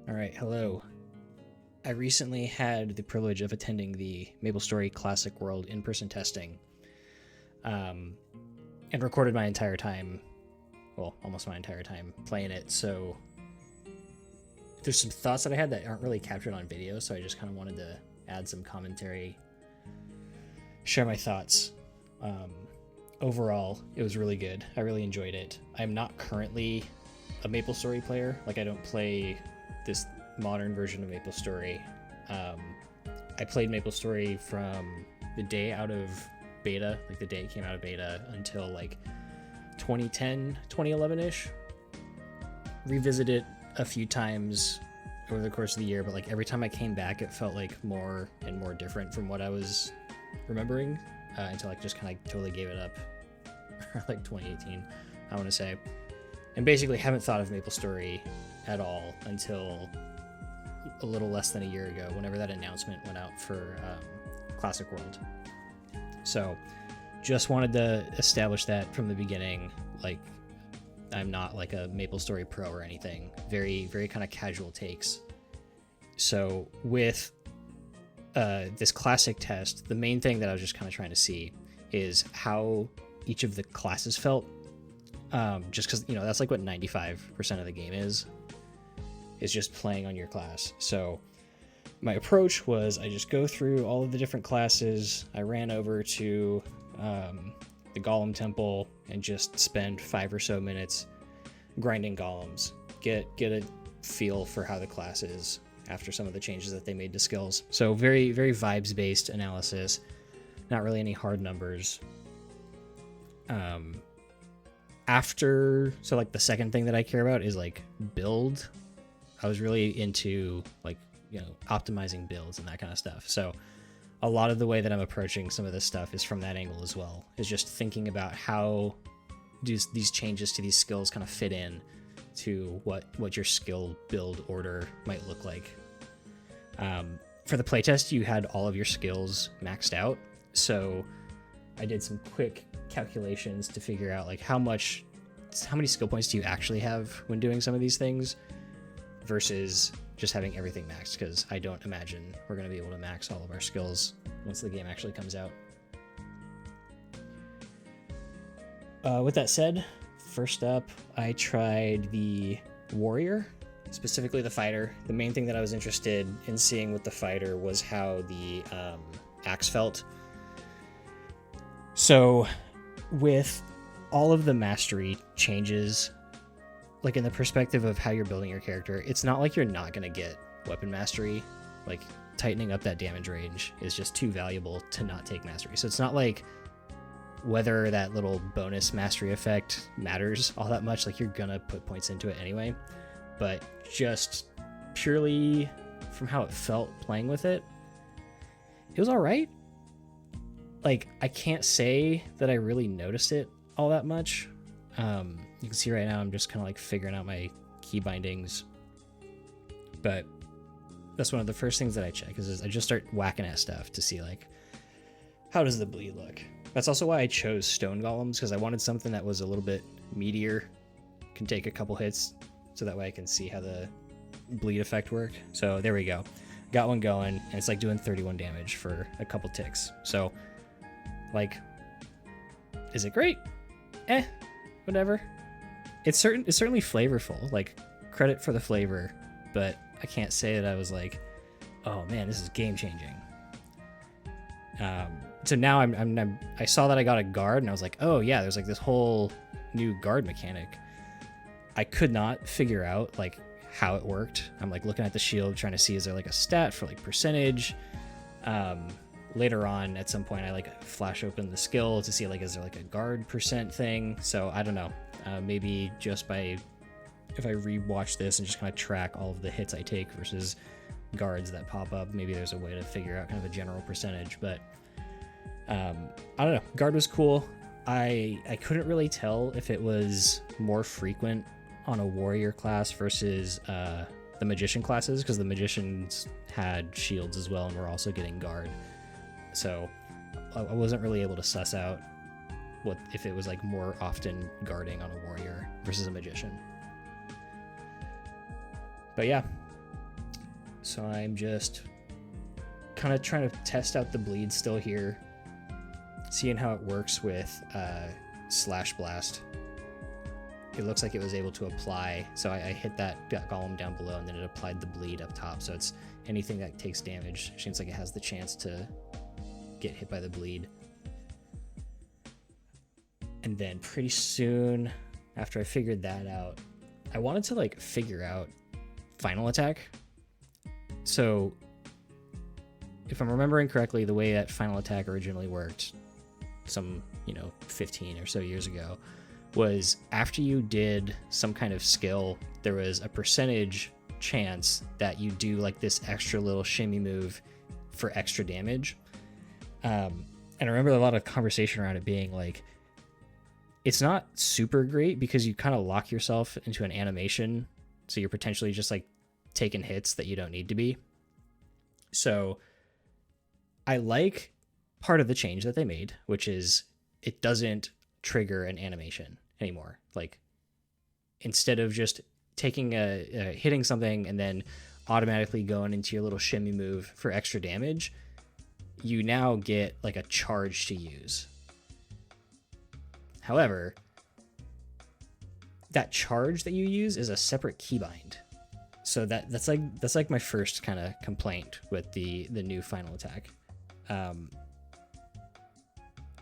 All right, hello. I recently had the privilege of attending the Maplestory Classic World in-person testing, and recorded my entire time, well, almost my entire time playing it. So there's some thoughts that I had that aren't really captured on video, so I just kind of wanted to add some commentary, share my thoughts. Overall, it was really good. I really enjoyed it. I'm not currently a Maplestory player. Like, I don't play this modern version of Maplestory. I played Maplestory from the day out of beta, like the day it came out of beta, until like 2010, 2011-ish. Revisited a few times over the course of the year, but like every time I came back, it felt like more and more different from what I was remembering, until I just kind of totally gave it up. Like 2018, I want to say. And basically haven't thought of Maplestory at all until a little less than a year ago, whenever that announcement went out for Classic World. So just wanted to establish that from the beginning. Like, I'm not like a Maplestory pro or anything. Very, very kind of casual takes. So with this classic test, the main thing that I was just kind of trying to see is how each of the classes felt. Just because, you know, that's like what 95% of the game is just playing on your class. So my approach was I just go through all of the different classes. I ran over to the Golem Temple and just spend 5 or so minutes grinding golems, get a feel for how the class is after some of the changes that they made to skills. So very, very vibes-based analysis, not really any hard numbers. So like the second thing that I care about is like build. I was really into like, you know, optimizing builds and that kind of stuff. So a lot of the way that I'm approaching some of this stuff is from that angle as well, is just thinking about how do these changes to these skills kind of fit in to what your skill build order might look like. For the playtest, you had all of your skills maxed out. So I did some quick calculations to figure out like how many skill points do you actually have when doing some of these things versus just having everything maxed, because I don't imagine we're going to be able to max all of our skills once the game actually comes out. With that said, first up, I tried the warrior, specifically the fighter. The main thing that I was interested in seeing with the fighter was how the axe felt. So with all of the mastery changes, like in the perspective of how you're building your character, it's not like you're not going to get weapon mastery. Like, tightening up that damage range is just too valuable to not take mastery. So it's not like whether that little bonus mastery effect matters all that much. Like, you're going to put points into it anyway. But just purely from how it felt playing with it, it was all right. Like, I can't say that I really noticed it all that much. You can see right now I'm just kind of like figuring out my key bindings, but that's one of the first things that I check is I just start whacking at stuff to see like, how does the bleed look? That's also why I chose stone golems, because I wanted something that was a little bit meatier, can take a couple hits, so that way I can see how the bleed effect work. So there we go. Got one going, and it's like doing 31 damage for a couple ticks. So like, is it great? Whatever. It's certainly flavorful, like, credit for the flavor, but I can't say that I was like, oh man, this is game changing. So now I saw that I got a guard, and I was like, oh yeah, there's like this whole new guard mechanic. I could not figure out like how it worked. I'm like looking at the shield, trying to see, is there like a stat for like percentage? Later on, at some point, I like flash open the skill to see like, is there like a guard percent thing? So I don't know. Maybe just if I rewatch this and just kind of track all of the hits I take versus guards that pop up, maybe there's a way to figure out kind of a general percentage. But I don't know. Guard was cool. I couldn't really tell if it was more frequent on a warrior class versus the magician classes, because the magicians had shields as well and were also getting guard. So I wasn't really able to suss out what if it was like more often guarding on a warrior versus a magician. But yeah, So I'm just kind of trying to test out the bleed still here, seeing how it works with Slash Blast. It looks like it was able to apply, so I hit that golem down below, and then it applied the bleed up top. So it's anything that takes damage seems like it has the chance to get hit by the bleed. And then pretty soon after I figured that out, I wanted to like figure out final attack. So if I'm remembering correctly, the way that final attack originally worked some, 15 or so years ago was after you did some kind of skill, there was a percentage chance that you do like this extra little shimmy move for extra damage. And I remember a lot of conversation around it being like, it's not super great because you kind of lock yourself into an animation. So you're potentially just like taking hits that you don't need to be. So I like part of the change that they made, which is it doesn't trigger an animation anymore. Like instead of just taking hitting something and then automatically going into your little shimmy move for extra damage, you now get like a charge to use. However, that charge that you use is a separate keybind. So that's like my first kind of complaint with the new final attack.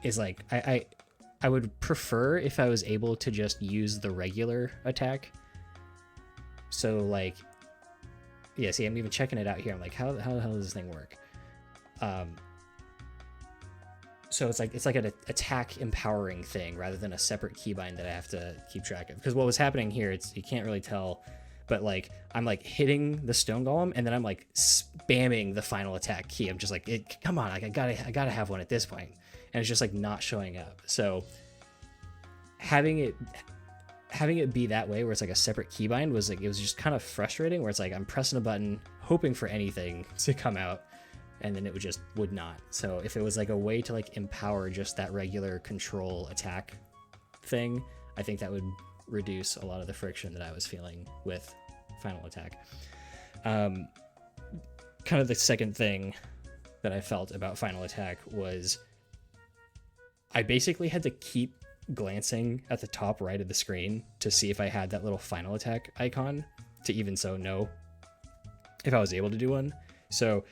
Is like I would prefer if I was able to just use the regular attack. So like, yeah, see, I'm even checking it out here. I'm like, how the hell does this thing work? So it's like an attack empowering thing rather than a separate keybind that I have to keep track of. Because what was happening here, you can't really tell, but like I'm like hitting the stone golem and then I'm like spamming the final attack key. I'm just like, come on, like I gotta have one at this point, and it's just like not showing up. So having it be that way where it's like a separate keybind was like, it was just kind of frustrating. Where it's like I'm pressing a button hoping for anything to come out, and then it would not. So if it was like a way to like empower just that regular control attack thing, I think that would reduce a lot of the friction that I was feeling with final attack. Kind of the second thing that I felt about final attack was I basically had to keep glancing at the top right of the screen to see if I had that little final attack icon to even so know if I was able to do one. So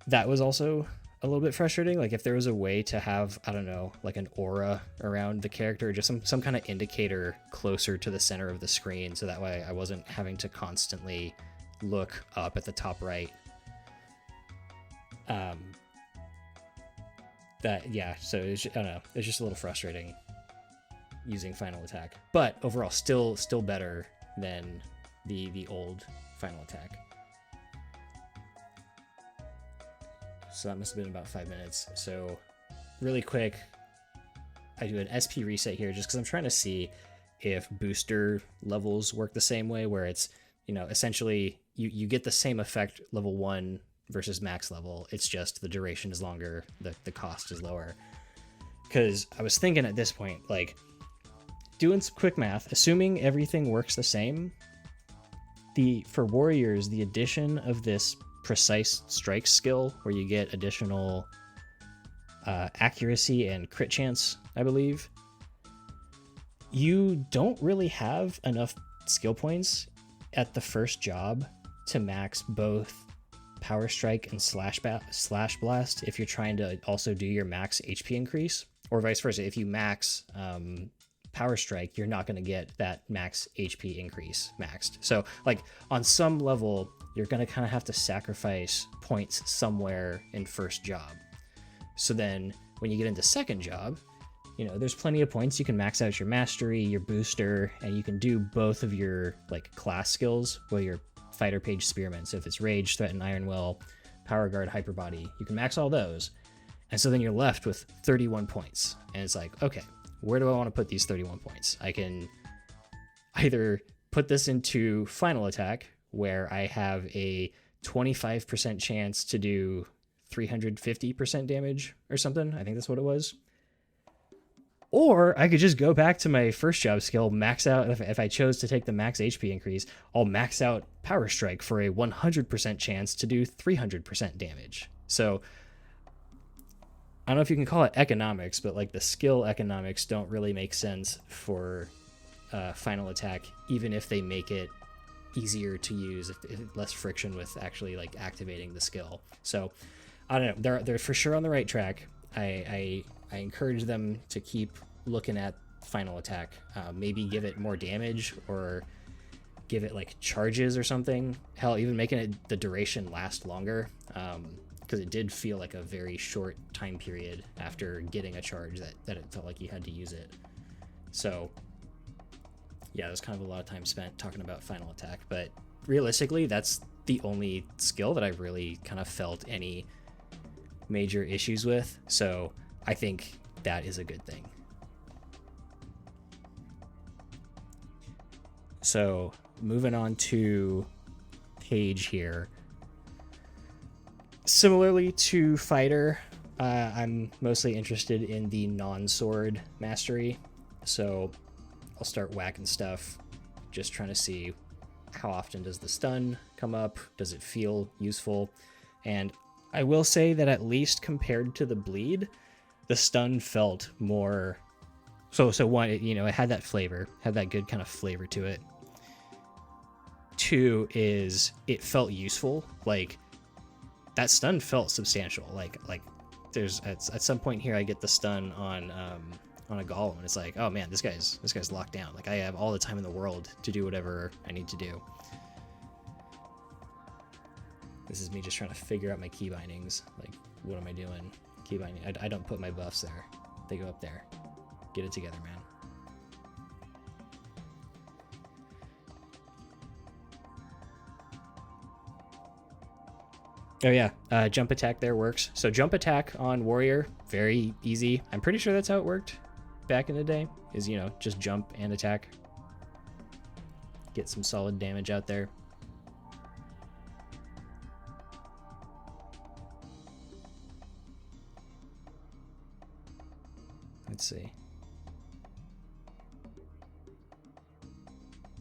that was also a little bit frustrating. Like if there was a way to have, I don't know, like an aura around the character, just some kind of indicator closer to the center of the screen, so that way I wasn't having to constantly look up at the top right. So I don't know, it's just a little frustrating using final attack, but overall still better than the old final attack. So that must have been about 5 minutes. So really quick, I do an SP reset here just because I'm trying to see if booster levels work the same way, where it's, essentially you get the same effect level 1 versus max level. It's just the duration is longer, the cost is lower. Because I was thinking at this point, like doing some quick math, assuming everything works the same, for warriors, the addition of this precise strike skill where you get additional accuracy and crit chance, I believe, you don't really have enough skill points at the first job to max both power strike and slash blast if you're trying to also do your max HP increase, or vice versa. If you max power strike, you're not going to get that max HP increase maxed. So like on some level, you're going to kind of have to sacrifice points somewhere in first job. So then when you get into second job, there's plenty of points. You can max out your mastery, your booster, and you can do both of your like class skills, well, your fighter page spearman. So if it's rage, threaten, iron will, power guard, hyper body, you can max all those. And so then you're left with 31 points. And it's like, okay, where do I want to put these 31 points? I can either put this into final attack, where I have a 25% chance to do 350% damage or something. I think that's what it was. Or I could just go back to my first job skill, max out. If I chose to take the max HP increase, I'll max out Power Strike for a 100% chance to do 300% damage. So I don't know if you can call it economics, but like the skill economics don't really make sense for final attack, even if they make it easier to use, if less friction with actually like activating the skill. So I don't know, they're for sure on the right track. I encourage them to keep looking at final attack, maybe give it more damage or give it like charges or something. Hell, even making it the duration last longer, because it did feel like a very short time period after getting a charge that it felt like you had to use it. So yeah, there's kind of a lot of time spent talking about final attack, but realistically, that's the only skill that I really kind of felt any major issues with. So I think that is a good thing. So moving on to Page here. Similarly to Fighter, I'm mostly interested in the non-sword mastery. So I'll start whacking stuff, just trying to see how often does the stun come up, does it feel useful. And I will say that at least compared to the bleed, the stun felt more so one, it had that flavor, had that good kind of flavor to it. Two is it felt useful. Like that stun felt substantial. Like there's at some point here I get the stun on a golem, and it's like, oh man, this guy's locked down. Like I have all the time in the world to do whatever I need to do. This is me just trying to figure out my key bindings. Like, what am I doing? Key binding. I don't put my buffs there. They go up there. Get it together, man. Oh yeah, jump attack there works. So jump attack on warrior, very easy. I'm pretty sure that's how it worked back in the day, is, just jump and attack. Get some solid damage out there. Let's see.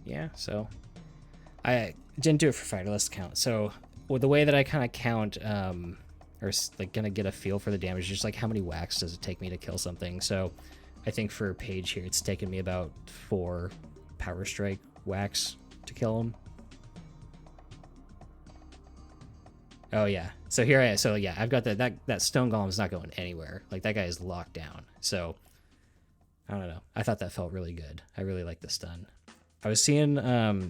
Yeah, so I didn't do it for fighter, let's count. So the way that I kind of count, or like gonna get a feel for the damage, just like how many whacks does it take me to kill something. So I think for Page here, it's taken me about 4 Power Strike whacks to kill him. Oh yeah, so here I am. So yeah, I've got that stone golem's not going anywhere. Like that guy is locked down. So I don't know. I thought that felt really good. I really like the stun. I was seeing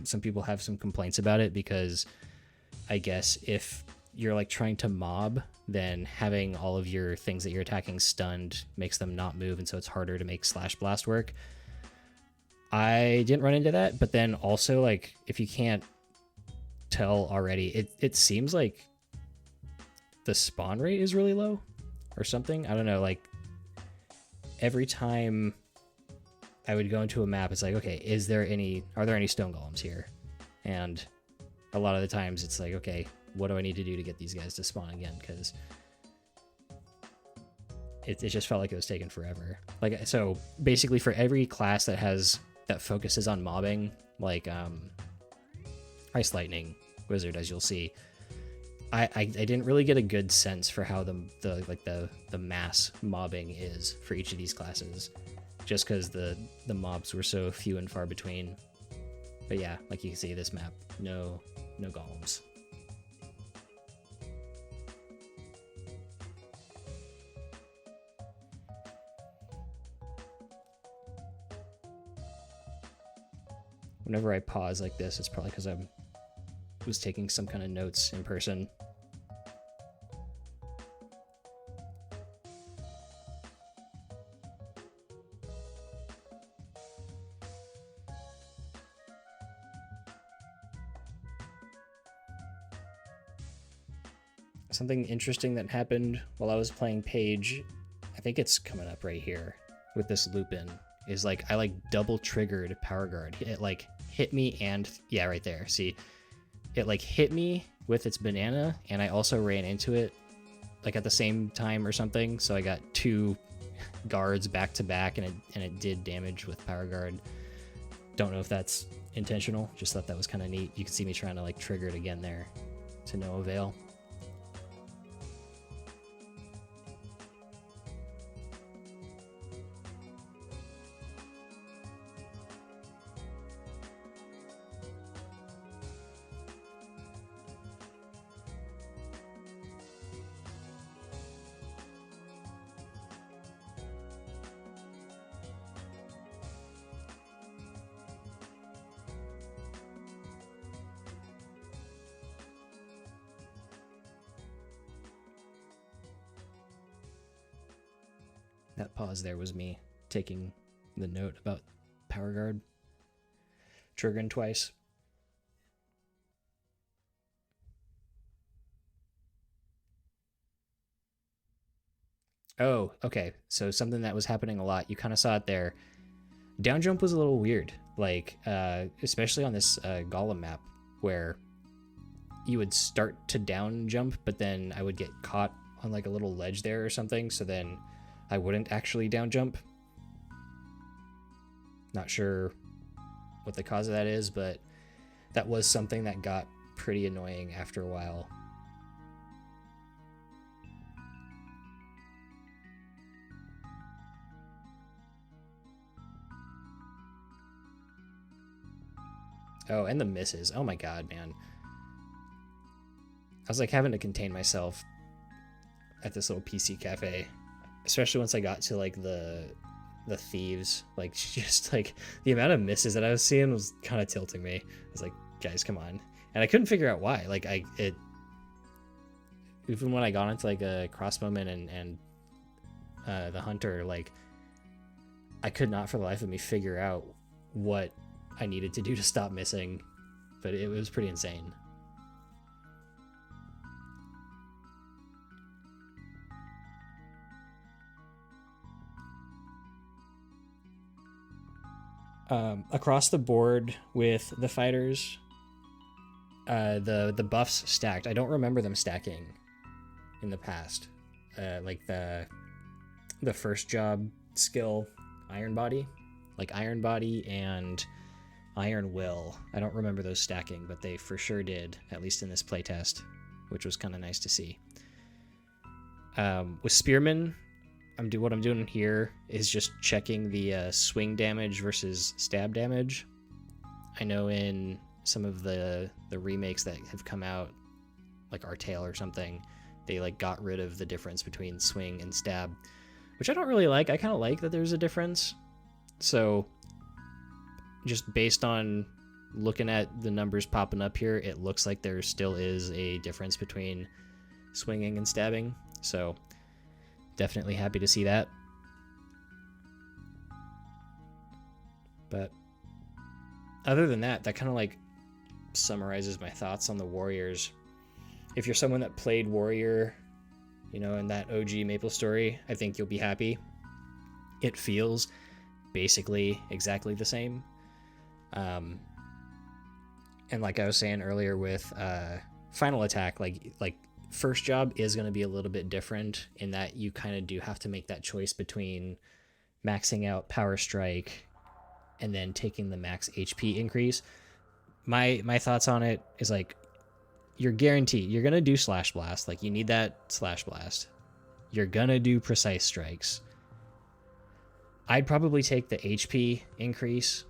some people have some complaints about it because I guess if you're like trying to mob, then having all of your things that you're attacking stunned makes them not move, and so it's harder to make slash blast work. I didn't run into that, but then also, like, if you can't tell already, it seems like the spawn rate is really low or something. I don't know, like every time I would go into a map, it's like, okay, are there any stone golems here? And a lot of the times it's like, okay, what do I need to do to get these guys to spawn again? Because it just felt like it was taking forever. Like, so basically for every class that focuses on mobbing, like Ice Lightning Wizard, as you'll see, I didn't really get a good sense for how the mass mobbing is for each of these classes, just because the mobs were so few and far between. But yeah, like you can see this map, no golems. Whenever I pause like this, it's probably because I was taking some kind of notes in person. Something interesting that happened while I was playing Page, I think it's coming up right here with this Lupin, is like I like double triggered Power Guard. It like hit me and yeah, right there. See, it like hit me with its banana, and I also ran into it like at the same time or something. So I got 2 guards back to back, and it did damage with Power Guard. Don't know if that's intentional. Just thought that was kind of neat. You can see me trying to like trigger it again there, to no avail. That pause there was me taking the note about Power Guard. Triggering twice. Oh, okay. So something that was happening a lot. You kind of saw it there. Down jump was a little weird. Like, especially on this Golem map, where you would start to down jump, but then I would get caught on like a little ledge there or something. So then I wouldn't actually down jump. Not sure what the cause of that is, but that was something that got pretty annoying after a while. Oh, and the misses. Oh my god, man. I was like having to contain myself at this little PC cafe, especially once I got to like the thieves. Like, just like the amount of misses that I was seeing was kind of tilting me. I was like, guys, come on. And I couldn't figure out why. Like, even when I got into like a Crossbowman and the hunter, like, I could not for the life of me figure out what I needed to do to stop missing, but it was pretty insane. Across the board with the fighters, the buffs stacked. I don't remember them stacking in the past. Like the first job skill, Iron Body, like Iron Body and Iron Will. I don't remember those stacking, but they for sure did, at least in this playtest, which was kind of nice to see. With Spearman, what I'm doing here is just checking the swing damage versus stab damage. I know in some of the remakes that have come out, like Artale or something, they like got rid of the difference between swing and stab, which I don't really like. I kind of like that there's a difference. So just based on looking at the numbers popping up here, it looks like there still is a difference between swinging and stabbing. So definitely happy to see that. But other than that, that kind of like summarizes my thoughts on the Warriors. If you're someone that played Warrior, you know, in that OG Maplestory, I think you'll be happy. It feels basically exactly the same. And like I was saying earlier with Final Attack, like first job is going to be a little bit different in that you kind of do have to make that choice between maxing out Power Strike and then taking the max HP increase. My thoughts on it is like, you're guaranteed you're going to do Slash Blast. Like, you need that Slash Blast. You're going to do Precise Strikes. I'd probably take the HP increase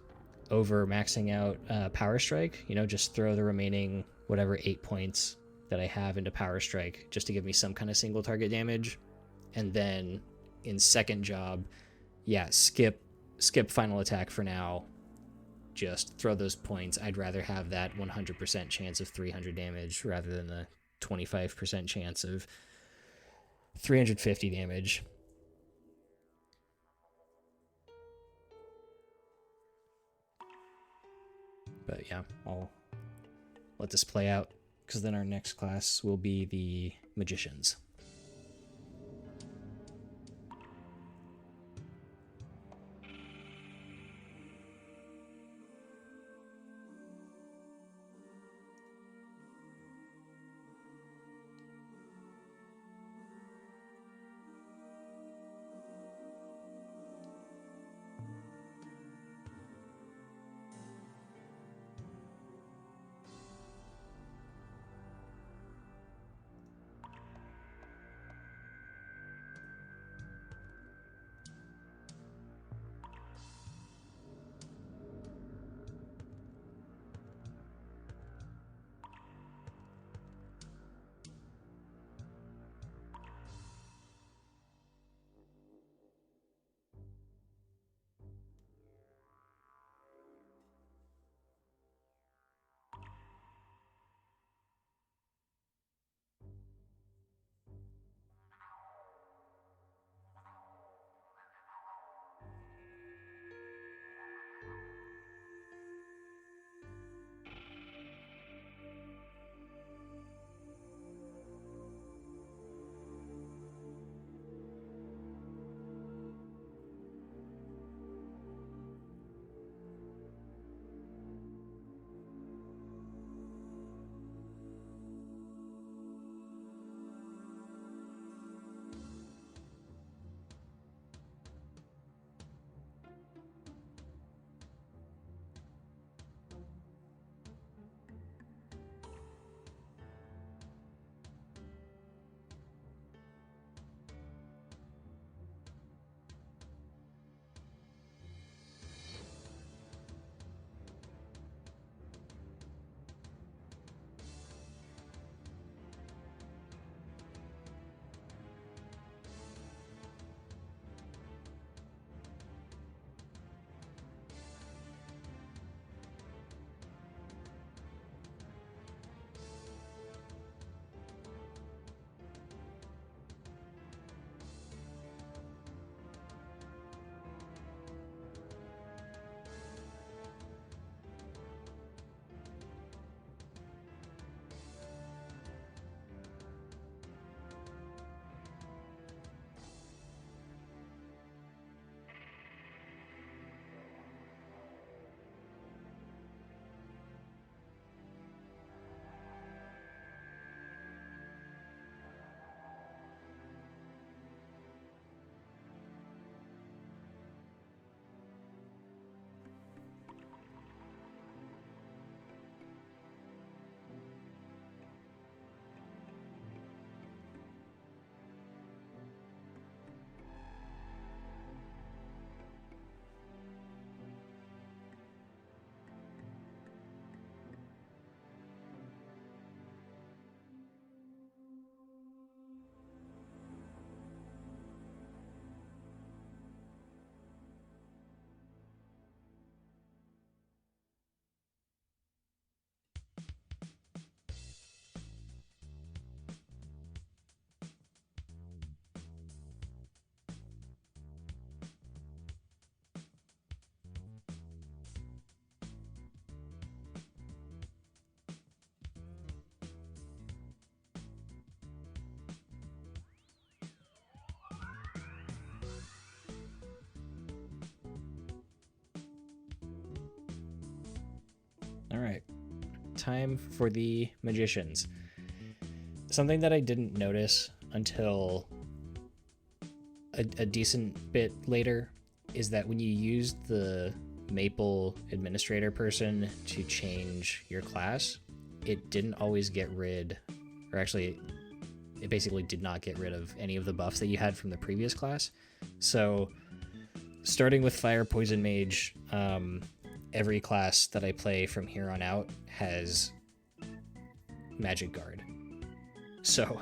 over maxing out Power Strike. You know, just throw the remaining whatever 8 points that I have into Power Strike just to give me some kind of single target damage. And then in second job, yeah, skip Final Attack for now. Just throw those points. I'd rather have that 100% chance of 300 damage rather than the 25% chance of 350 damage. But yeah, I'll let this play out, because then our next class will be the Magicians. time for the magicians. Something that I didn't notice until a decent bit later is that when you use the Maple administrator person to change your class, it didn't always get rid, or actually it basically did not get rid of any of the buffs that you had from the previous class. So starting with Fire Poison Mage, every class that I play from here on out has Magic Guard. So,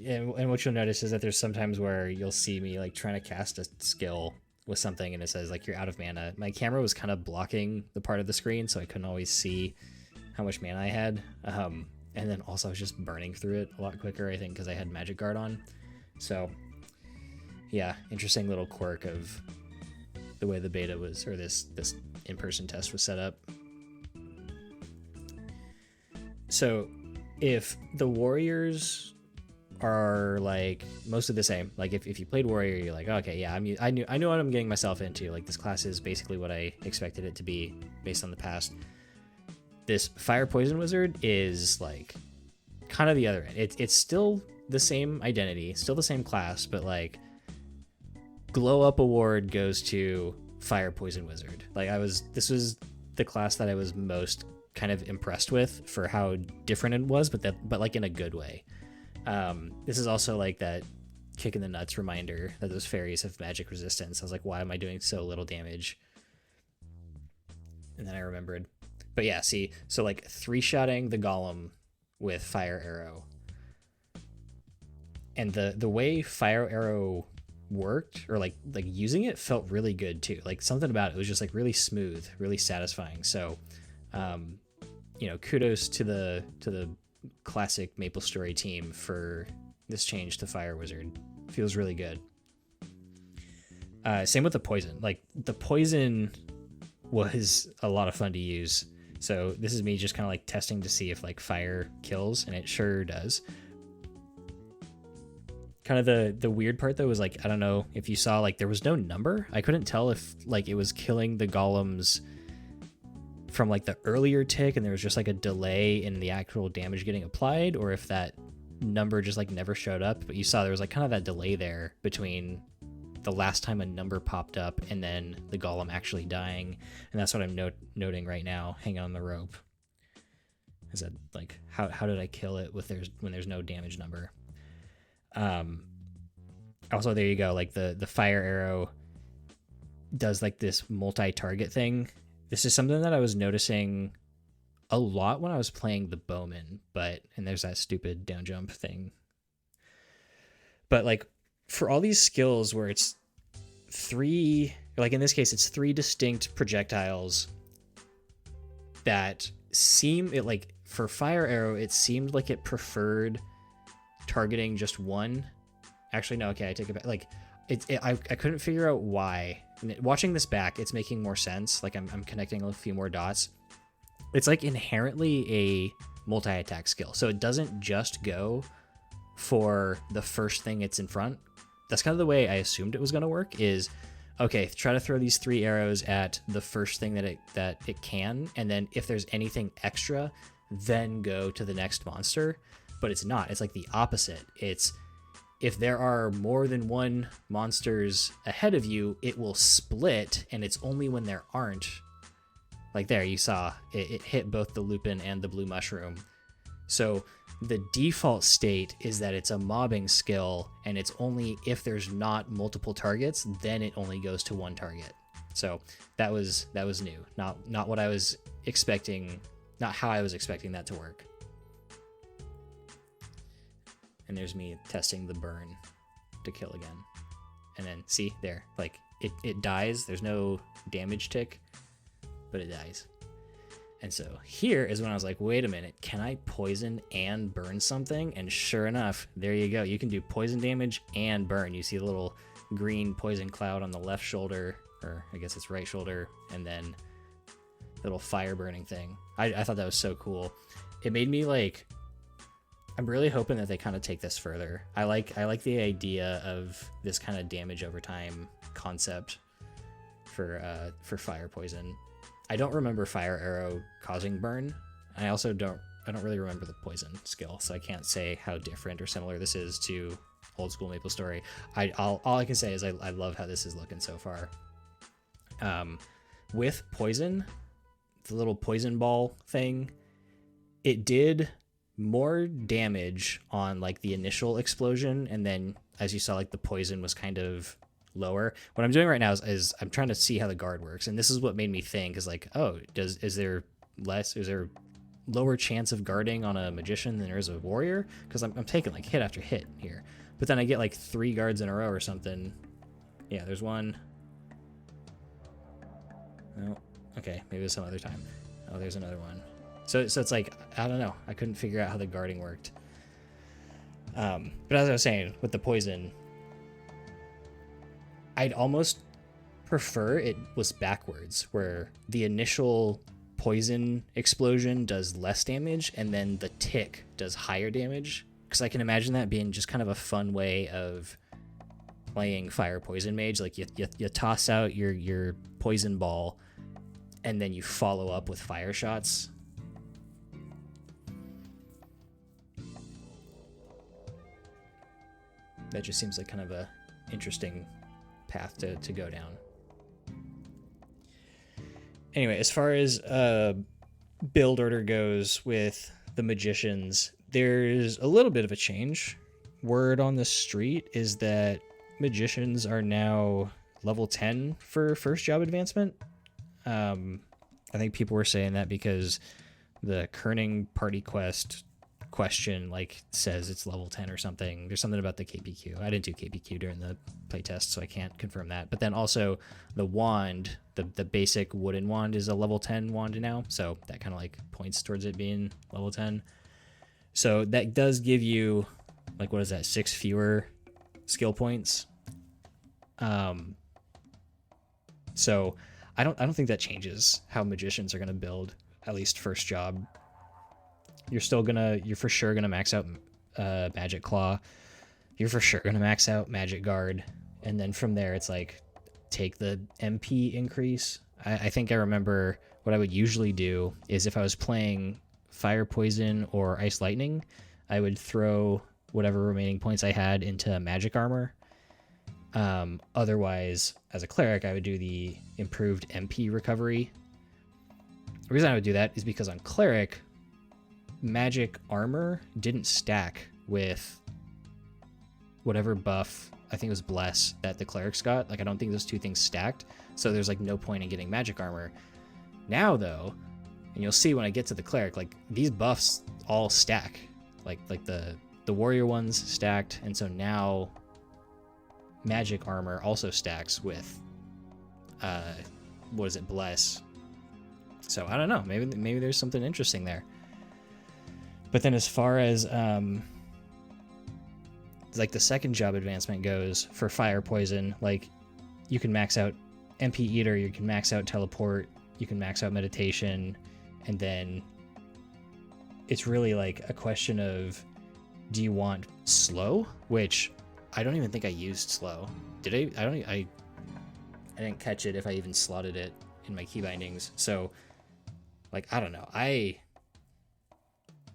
and what you'll notice is that there's sometimes where you'll see me like trying to cast a skill with something and it says like you're out of mana. My camera was kind of blocking the part of the screen, so I couldn't always see how much mana I had. And then also I was just burning through it a lot quicker, I think, because I had Magic Guard on. So yeah, interesting little quirk of the way the beta was, or this in-person test was set up. So if the warriors are like mostly the same, like if you played warrior, you're like, okay, yeah, I knew what I'm getting myself into. Like this class is basically what I expected it to be based on the past. This Fire Poison Wizard is like kind of the other end. It's still the same identity, still the same class, but like Glow Up Award goes to Fire Poison Wizard. Like this was the class that I was most kind of impressed with for how different it was, but like in a good way. This is also like that kick in the nuts reminder that those fairies have magic resistance. I was like, why am I doing so little damage? And then I remembered. But yeah, see, so like 3-shotting the golem with Fire Arrow. And the way Fire Arrow worked, or like using it, felt really good too. Like something about it was just like really smooth, really satisfying. So kudos to the classic Maplestory team for this change to Fire Wizard. Feels really good. Same with the poison. Like the poison was a lot of fun to use. So this is me just kind of like testing to see if like fire kills, and it sure does. Kind of the weird part though was like, I don't know if you saw, like there was no number. I couldn't tell if like it was killing the golems from like the earlier tick and there was just like a delay in the actual damage getting applied, or if that number just like never showed up. But you saw there was like kind of that delay there between the last time a number popped up and then the golem actually dying, and that's what I'm noting right now, hanging on the rope. Is that like how did I kill it when there's no damage number? Also, there you go, like the Fire Arrow does like this multi-target thing. This is something that I was noticing a lot when I was playing the Bowman, and there's that stupid down jump thing. But like for all these skills where it's like in this case, it's 3 distinct projectiles that seem, it like for Fire Arrow, it seemed like it preferred targeting just one. Actually, no, okay, I take it back. Like I couldn't figure out why. Watching this back, it's making more sense. Like I'm connecting a few more dots. It's like inherently a multi-attack skill. So it doesn't just go for the first thing it's in front. That's kind of the way I assumed it was going to work, is, okay, try to throw these 3 arrows at the first thing that it can, and then if there's anything extra, then go to the next monster. But it's not. It's like the opposite. It's if there are more than one monsters ahead of you, it will split, and it's only when there aren't. Like there, you saw it hit both the lupin and the blue mushroom. So the default state is that it's a mobbing skill, and it's only if there's not multiple targets, then it only goes to one target. So that was new. Not what I was expecting, not how I was expecting that to work. And there's me testing the burn to kill again. And then see there, like it dies. There's no damage tick, but it dies. And so here is when I was like, wait a minute, can I poison and burn something? And sure enough, there you go. You can do poison damage and burn. You see the little green poison cloud on the left shoulder, or I guess it's right shoulder, and then the little fire burning thing. I thought that was so cool. It made me like, I'm really hoping that they kind of take this further. I like the idea of this kind of damage over time concept for fire poison. I don't remember fire arrow causing burn. I also don't really remember the poison skill, so I can't say how different or similar this is to old school Maplestory. All I can say is I love how this is looking so far. With poison, the little poison ball thing, it did more damage on like the initial explosion, and then as you saw, like the poison was kind of lower. What I'm doing right now is I'm trying to see how the guard works, and this is what made me think is like, oh, is there lower chance of guarding on a magician than there is a warrior? Because I'm taking like hit after hit here, but then I get like 3 guards in a row or something. Yeah, there's one. Oh, okay, maybe it's some other time. Oh, there's another one. So it's like, I don't know. I couldn't figure out how the guarding worked. But as I was saying, with the poison, I'd almost prefer it was backwards, where the initial poison explosion does less damage, and then the tick does higher damage. Because I can imagine that being just kind of a fun way of playing fire poison mage. Like you toss out your poison ball, and then you follow up with fire shots. That just seems like kind of a interesting path to go down. Anyway, as far as build order goes with the magicians, there's a little bit of a change. Word on the street is that magicians are now level 10 for first job advancement. I think people were saying that because the Kerning party quest question like says it's level 10 or something. There's something about the KPQ. I didn't do KPQ during the playtest, so I can't confirm that. But then also the wand, the basic wooden wand is a level 10 wand now, so that kind of like points towards it being level 10. So that does give you like, what is that, 6 fewer skill points. So I don't think that changes how magicians are going to build, at least first job. You're for sure gonna max out Magic Claw. You're for sure gonna max out Magic Guard, and then from there it's like take the MP increase. I think I remember what I would usually do is if I was playing Fire Poison or Ice Lightning, I would throw whatever remaining points I had into Magic Armor. Otherwise, as a Cleric, I would do the improved MP recovery. The reason I would do that is because on Cleric, Magic Armor didn't stack with whatever buff, I think it was Bless, that the Clerics got. Like, I don't think those two things stacked, so there's like no point in getting Magic Armor. Now though, and you'll see when I get to the Cleric, like these buffs all stack. Like the warrior ones stacked, and so now Magic Armor also stacks with what is it, Bless. So I don't know, maybe there's something interesting there. But then as far as like the second job advancement goes for Fire Poison, like you can max out MP Eater, you can max out Teleport, you can max out Meditation, and then it's really like a question of, do you want Slow? Which I don't even think I used Slow. Did I? I didn't catch it if I even slotted it in my key bindings. So like, I don't know. I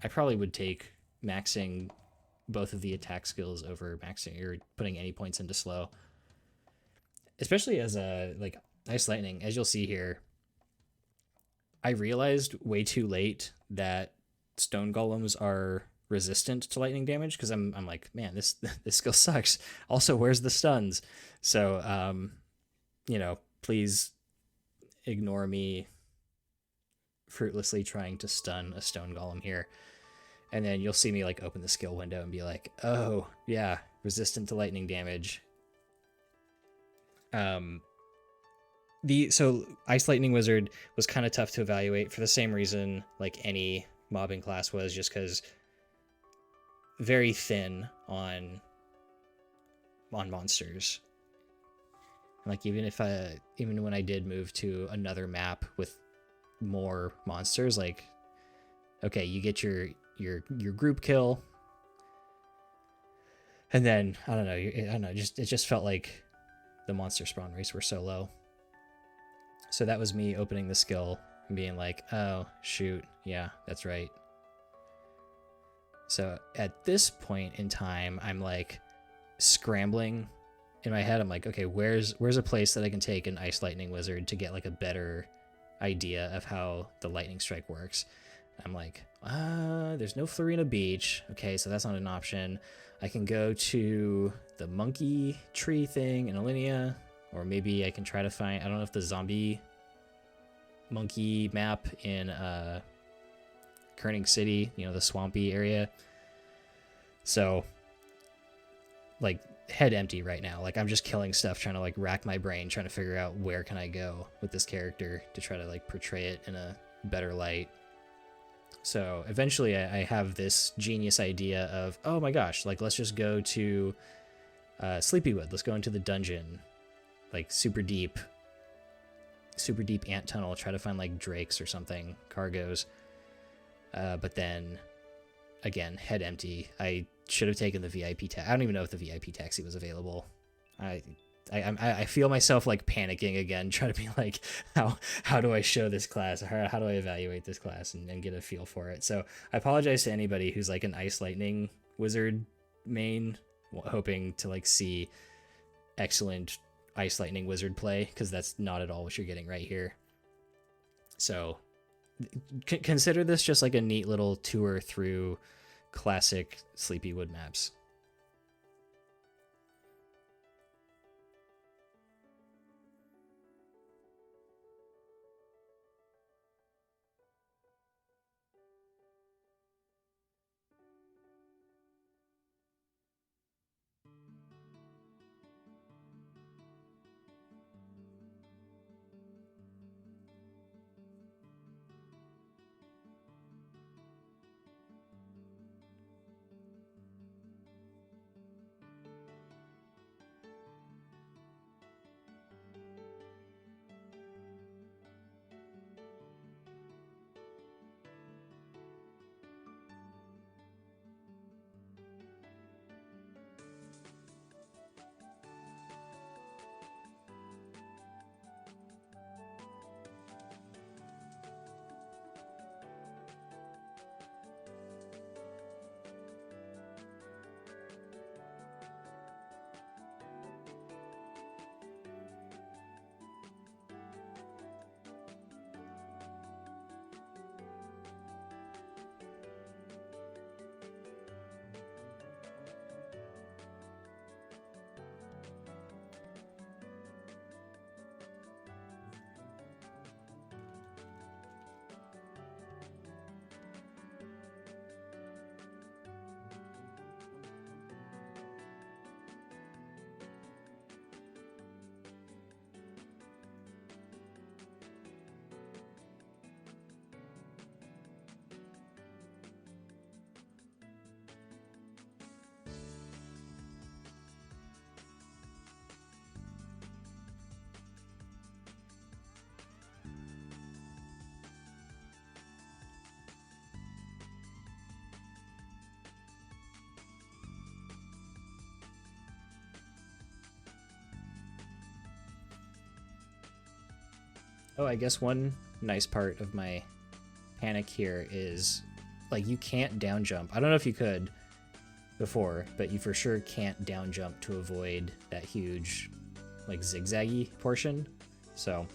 probably would take maxing both of the attack skills over maxing or putting any points into Slow. Especially as a like Ice Lightning, as you'll see here. I realized way too late that stone golems are resistant to lightning damage, because I'm like, man, this skill sucks. Also, where's the stuns? So please ignore me fruitlessly trying to stun a stone golem here. And then you'll see me like open the skill window and be like, oh yeah, resistant to lightning damage. So Ice Lightning Wizard was kind of tough to evaluate for the same reason like any mobbing class was, just because very thin on monsters. Like even when I did move to another map with more monsters, like, okay, you get your group kill, and then I don't know, it just felt like the monster spawn rates were so low. So that was me opening the skill and being like, oh, shoot, yeah, that's right. So at this point in time, I'm like scrambling in my head. I'm like, okay, where's a place that I can take an Ice Lightning Wizard to get like a better idea of how the lightning strike works. I'm like, there's no Florina Beach. Okay, so that's not an option. I can go to the monkey tree thing in Alinea, or maybe I can try to find, I don't know if the zombie monkey map in Kerning City, you know, the swampy area. So, like, head empty right now. Like, I'm just killing stuff, trying to like rack my brain, trying to figure out where can I go with this character to try to like portray it in a better light. So eventually I have this genius idea of, oh my gosh, like let's just go to Sleepywood. Let's go into the dungeon, like super deep ant tunnel, try to find like drakes or something, cargoes. But then again, head empty. I should have taken the VIP taxi. I don't even know if the VIP taxi was available. I feel myself like panicking again, trying to be like, how do I show this class? How do I evaluate this class and get a feel for it? So I apologize to anybody who's like an Ice Lightning Wizard main, hoping to like see excellent Ice Lightning Wizard play, because that's not at all what you're getting right here. So consider this just like a neat little tour through classic Sleepywood maps. Oh, I guess one nice part of my panic here is, like, you can't down jump. I don't know if you could before, but you for sure can't down jump to avoid that huge, like, zigzaggy portion. So,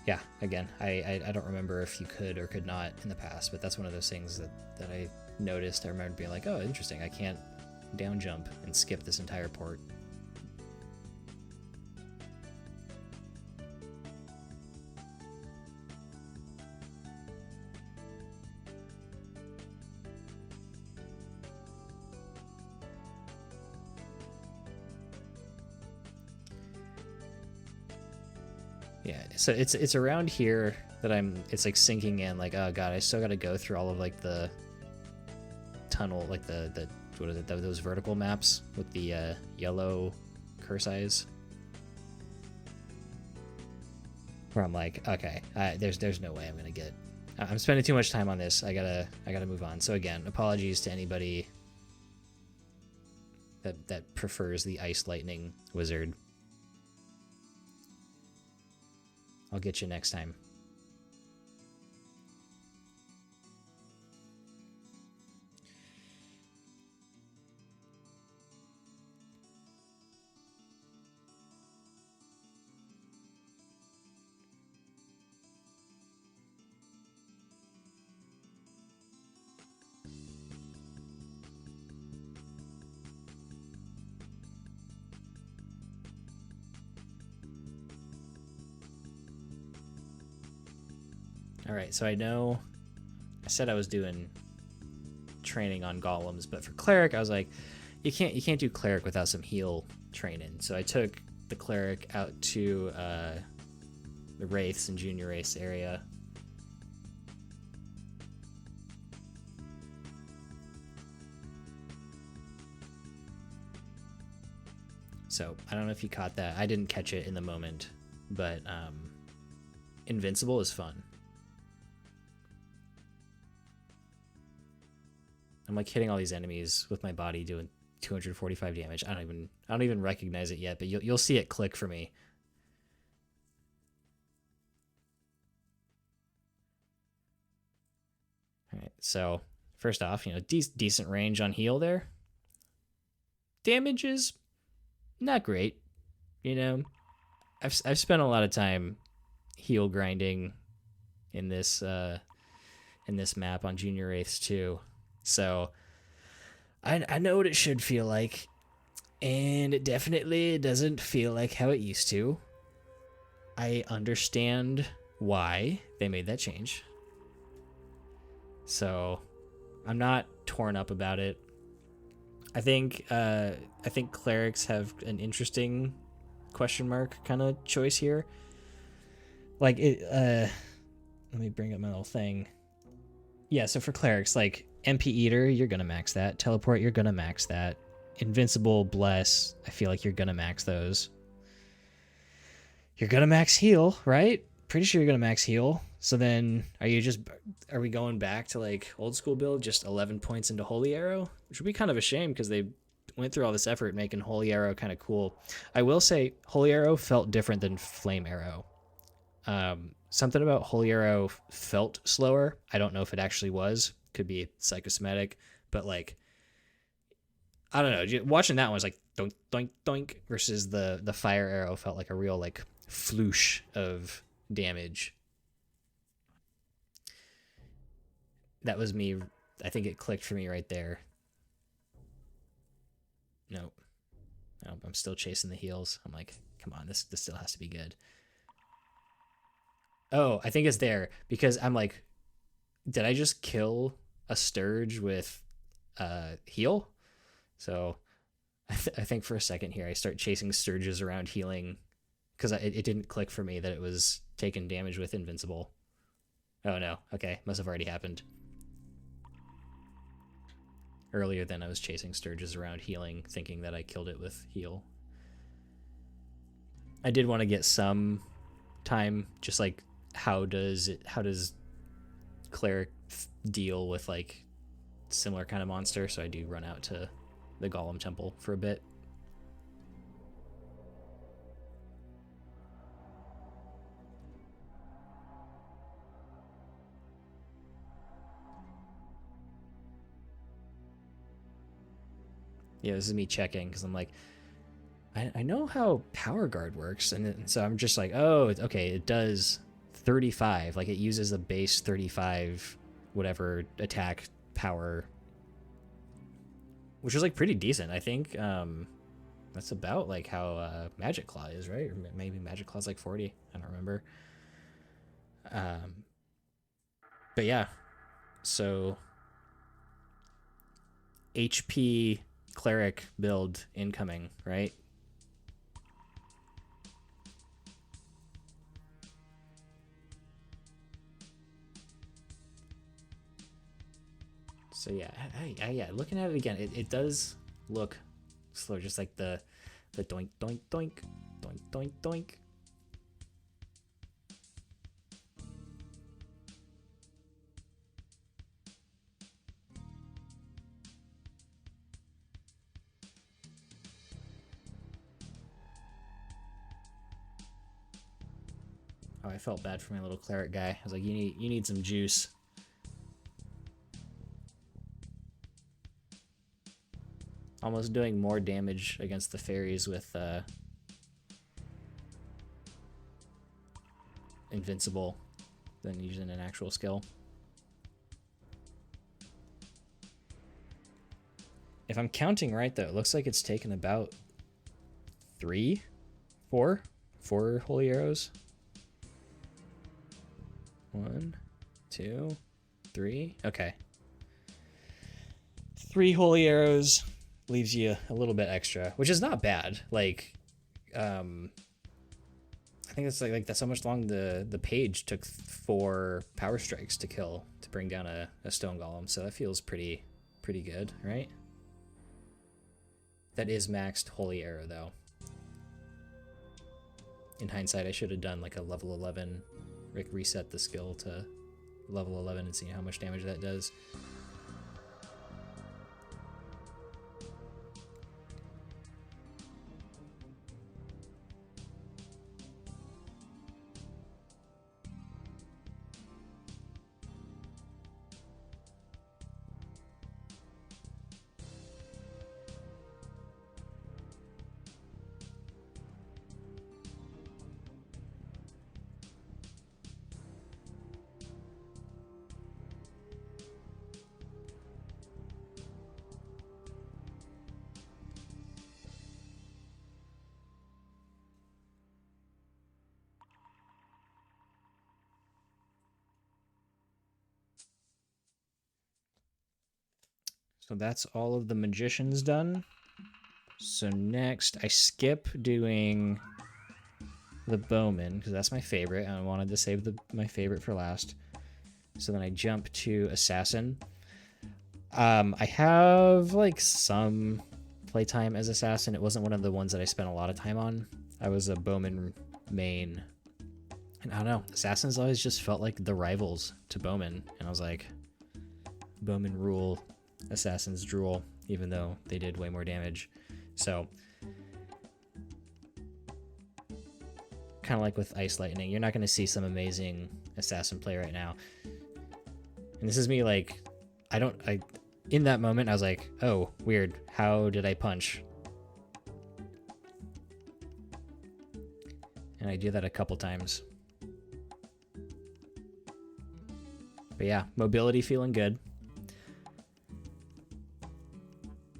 yeah, again, I don't remember if you could or could not in the past, but that's one of those things that I noticed. I remember being like, oh, interesting, I can't down jump and skip this entire port. Yeah, so it's around here that it's like sinking in, like, oh god, I still got to go through all of like the tunnel, like the what is it, those vertical maps with the yellow curse eyes, where I'm like, okay, there's no way I'm gonna get, I'm spending too much time on this. I gotta move on. So again, apologies to anybody that prefers the Ice Lightning Wizard. I'll get you next time. All right, so I know I said I was doing training on golems, but for cleric, I was like, you can't do cleric without some heal training. So I took the cleric out to the wraiths and junior race area. So I don't know if you caught that. I didn't catch it in the moment, but invincible is fun. I'm like hitting all these enemies with my body doing 245 damage. I don't even recognize it yet, but you'll see it click for me. All right, so first off, decent range on heal there. Damage is not great. I've spent a lot of time heal grinding in this map on Junior Wraiths too. So I know what it should feel like, and it definitely doesn't feel like how it used to. I understand why they made that change. So I'm not torn up about it. I think clerics have an interesting question mark kind of choice here. Like it let me bring up my little thing. Yeah, so for clerics, like MP Eater, you're gonna max that. Teleport, you're gonna max that. Invincible, Bless, I feel like you're gonna max those. You're gonna max heal, right? Pretty sure you're gonna max heal. So then are we going back to like old school build, just 11 points into Holy Arrow? Which would be kind of a shame because they went through all this effort making Holy Arrow kind of cool. I will say Holy Arrow felt different than Flame Arrow. Something about Holy Arrow felt slower. I don't know if it actually was. Could be psychosomatic, but like, I don't know. Watching that one was like doink doink doink versus the Fire Arrow felt like a real like floosh of damage. That was me. I think it clicked for me right there. Nope. I'm still chasing the heals. I'm like, come on, this still has to be good. Oh, I think it's there because I'm like, did I just kill a Sturge with heal? So I think for a second here, I start chasing Sturges around healing because it didn't click for me that it was taking damage with Invincible. Oh no, okay, must have already happened. Earlier then I was chasing Sturges around healing, thinking that I killed it with heal. I did want to get some time, just like how does Cleric deal with like similar kind of monster, so I do run out to the Golem Temple for a bit. Yeah, this is me checking because I'm like, I know how Power Guard works, and so I'm just like, oh, okay, it does 35. Like it uses the base 35 whatever attack power, which is like pretty decent. I think that's about like how Magic Claw is, right? Or maybe Magic Claw's like 40. I don't remember. But yeah, so HP Cleric build incoming, right? So yeah, yeah. Looking at it again, it does look slow, just like the doink doink doink doink doink doink. Oh, I felt bad for my little cleric guy. I was like, you need some juice. Almost doing more damage against the fairies with invincible than using an actual skill. If I'm counting right, though, it looks like it's taken about 4 holy arrows. 1, 2, 3. Okay. 3 holy arrows leaves you a little bit extra, which is not bad. Like, I think it's like that's how much long the page took 4 power strikes to kill to bring down a stone golem. So that feels pretty good, right? That is maxed holy arrow though. In hindsight, I should have done like a level 11, like reset the skill to level 11 and see how much damage that does. So that's all of the magicians done. So next, I skip doing the bowman because that's my favorite. I wanted to save my favorite for last. So then I jump to assassin. I have like some playtime as assassin. It wasn't one of the ones that I spent a lot of time on. I was a bowman main. And I don't know, assassins always just felt like the rivals to bowman. And I was like, bowman rule, assassins drool, even though they did way more damage. So kind of like with Ice Lightning, you're not going to see some amazing assassin play right now. And this is me like, in that moment, I was like, oh, weird. How did I punch? And I do that a couple times. But yeah, mobility feeling good.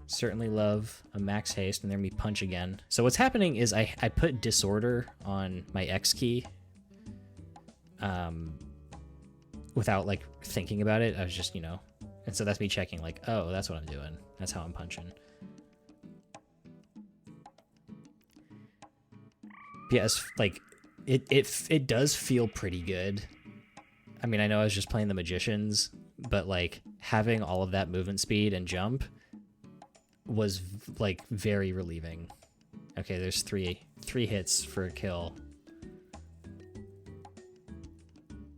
Certainly love a max haste and then me punch again. So what's happening is I put disorder on my X key without like thinking about it. I was just, and so that's me checking like, oh, that's what I'm doing. That's how I'm punching. Yes, like it does feel pretty good. I mean, I know I was just playing the magicians, but like having all of that movement speed and jump was like very relieving. Okay, there's three hits for a kill.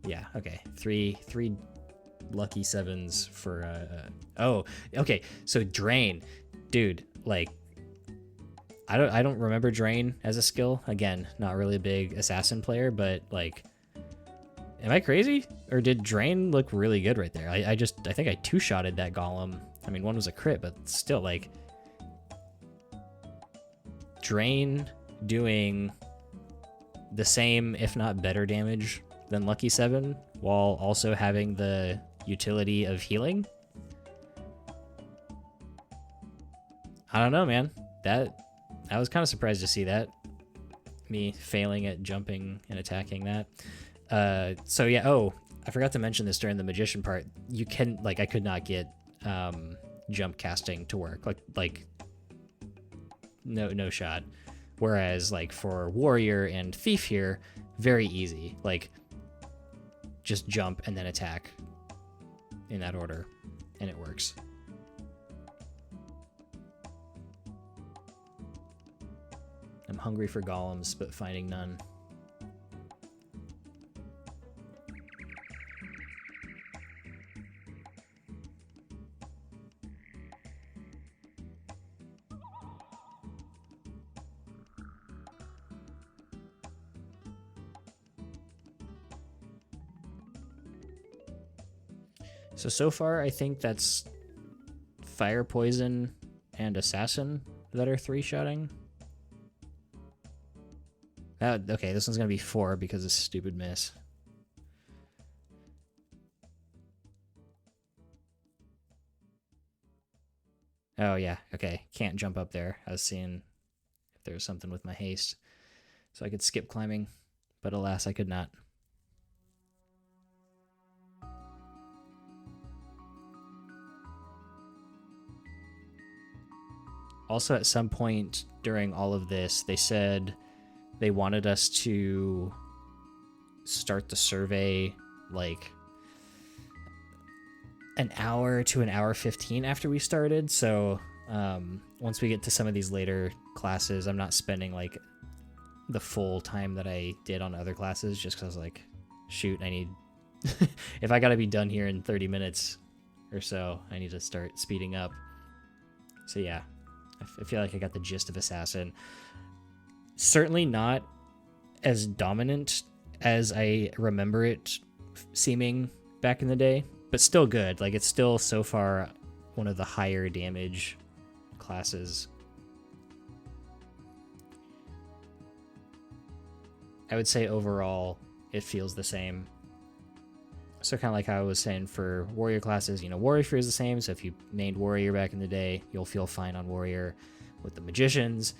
Yeah, okay. Three lucky 7s for oh, okay. So drain. Dude, like I don't remember drain as a skill. Again, not really a big assassin player, but like, am I crazy? Or did drain look really good right there? I think I 2-shotted that golem. I mean, one was a crit, but still, like, drain doing the same, if not better damage than Lucky 7, while also having the utility of healing. I don't know, man. I was kind of surprised to see that. Me failing at jumping and attacking that. So yeah, oh, I forgot to mention this during the magician part. You can, like, I could not get jump casting to work. Like no shot. Whereas like for warrior and thief here, very easy. Like just jump and then attack in that order, and it works. I'm hungry for golems, but finding none. So far, I think that's Fire, Poison, and Assassin that are 3-shotting. Okay, this one's going to be 4 because of stupid miss. Oh, yeah, okay. Can't jump up there. I was seeing if there was something with my haste. So I could skip climbing, but alas, I could not. Also, at some point during all of this, they said they wanted us to start the survey like an hour to an hour 15 after we started. So once we get to some of these later classes, I'm not spending like the full time that I did on other classes, just because I was like, shoot, I need if I gotta be done here in 30 minutes or so, I need to start speeding up. So yeah, I feel like I got the gist of Assassin. Certainly not as dominant as I remember it seeming back in the day, but still good. Like, it's still so far one of the higher damage classes. I would say overall it feels the same. So kind of like how I was saying for warrior classes, you know, warrior feels the same. So if you mained warrior back in the day, you'll feel fine on warrior. With the magicians,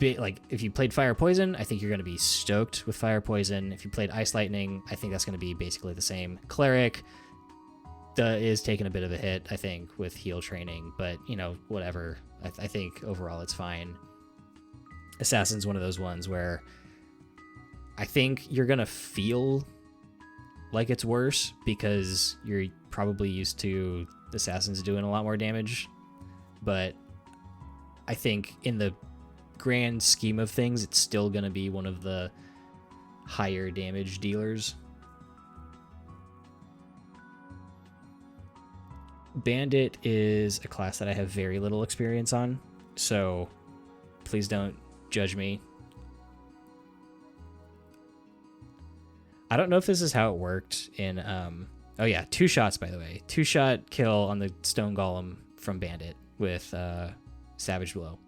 like if you played fire poison, I think you're going to be stoked with fire poison. If you played ice lightning, I think that's going to be basically the same. Cleric is taking a bit of a hit, I think, with heal training, but you know, whatever. I think overall it's fine. Assassin's one of those ones where I think you're going to feel like it's worse because you're probably used to assassins doing a lot more damage, but I think in the grand scheme of things, it's still going to be one of the higher damage dealers. Bandit is a class that I have very little experience on, so please don't judge me. I don't know if this is how it worked in oh yeah, 2 shots, by the way. 2-shot kill on the stone golem from Bandit with Savage Blow.